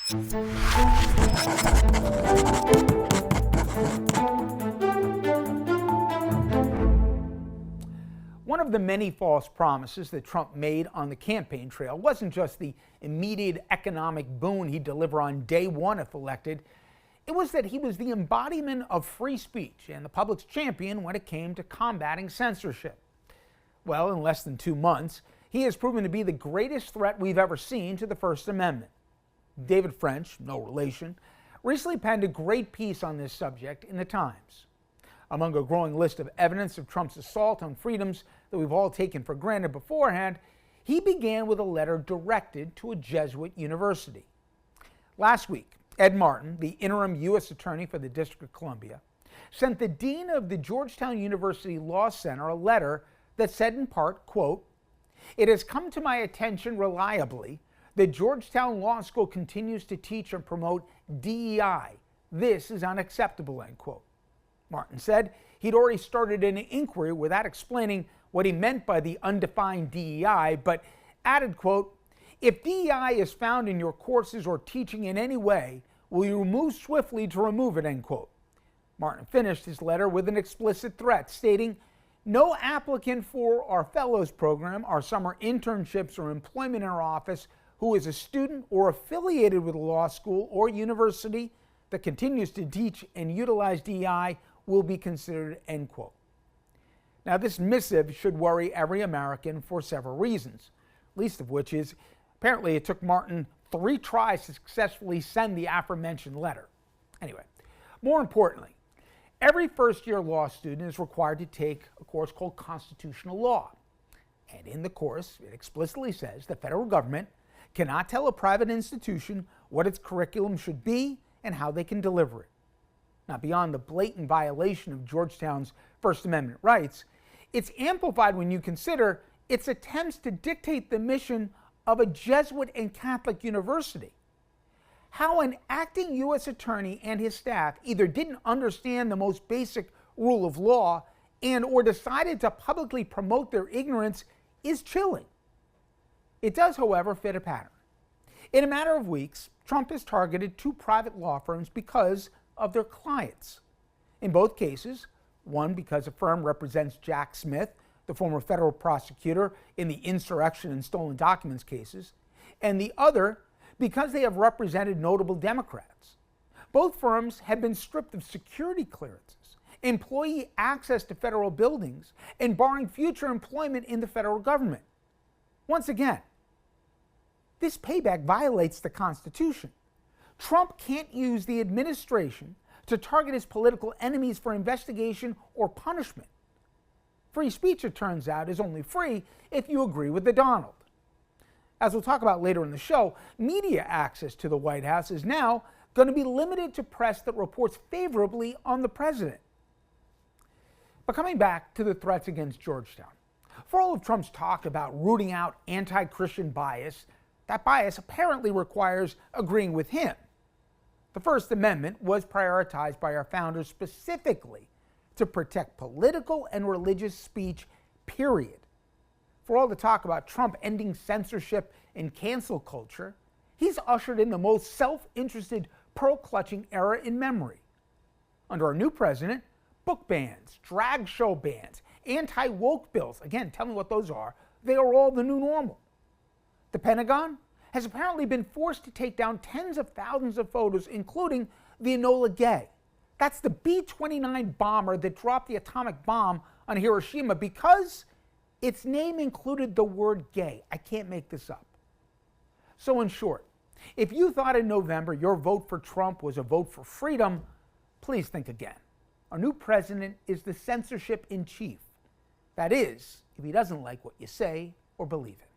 One of the many false promises that Trump made on the campaign trail wasn't just the immediate economic boon he'd deliver on day one if elected. It was that he was the embodiment of free speech and the public's champion when it came to combating censorship. Well, in less than 2 months, he has proven to be the greatest threat we've ever seen to the First Amendment. David French, no relation, recently penned a great piece on this subject in the Times. Among a growing list of evidence of Trump's assault on freedoms that we've all taken for granted beforehand, he began with a letter directed to a Jesuit university. Last week, Ed Martin, the interim U.S. Attorney for the District of Columbia, sent the Dean of the Georgetown University Law Center a letter that said in part, quote, "It has come to my attention reliably that Georgetown Law School continues to teach and promote DEI. This is unacceptable," end quote. Martin said he'd already started an inquiry without explaining what he meant by the undefined DEI, but added, quote, "If DEI is found in your courses or teaching in any way, will you move swiftly to remove it," end quote. Martin finished his letter with an explicit threat, stating, "No applicant for our Fellows program, our summer internships, or employment in our office who is a student or affiliated with a law school or university that continues to teach and utilize DEI will be considered," end quote. Now, this missive should worry every American for several reasons, least of which is apparently it took Martin 3 tries to successfully send the aforementioned letter. Anyway, more importantly, every first-year law student is required to take a course called Constitutional Law. And in the course, it explicitly says the federal government cannot tell a private institution what its curriculum should be and how they can deliver it. Now, beyond the blatant violation of Georgetown's First Amendment rights, it's amplified when you consider its attempts to dictate the mission of a Jesuit and Catholic university. How an acting U.S. attorney and his staff either didn't understand the most basic rule of law and or decided to publicly promote their ignorance is chilling. It does, however, fit a pattern. In a matter of weeks, Trump has targeted 2 private law firms because of their clients. In both cases, one because a firm represents Jack Smith, the former federal prosecutor in the insurrection and stolen documents cases, and the other because they have represented notable Democrats. Both firms have been stripped of security clearances, employee access to federal buildings, and barring future employment in the federal government. Once again, this payback violates the Constitution. Trump can't use the administration to target his political enemies for investigation or punishment. Free speech, it turns out, is only free if you agree with the Donald. As we'll talk about later in the show, media access to the White House is now going to be limited to press that reports favorably on the president. But coming back to the threats against Georgetown, for all of Trump's talk about rooting out anti-Christian bias, that bias apparently requires agreeing with him. The First Amendment was prioritized by our founders specifically to protect political and religious speech, period. For all the talk about Trump ending censorship and cancel culture, he's ushered in the most self-interested, pearl-clutching era in memory. Under our new president, book bans, drag show bans, anti-woke bills, again, tell me what those are, they are all the new normal. The Pentagon has apparently been forced to take down tens of thousands of photos, including the Enola Gay. That's the B-29 bomber that dropped the atomic bomb on Hiroshima because its name included the word gay. I can't make this up. So in short, if you thought in November your vote for Trump was a vote for freedom, please think again. Our new president is the censorship in chief. That is, if he doesn't like what you say or believe in.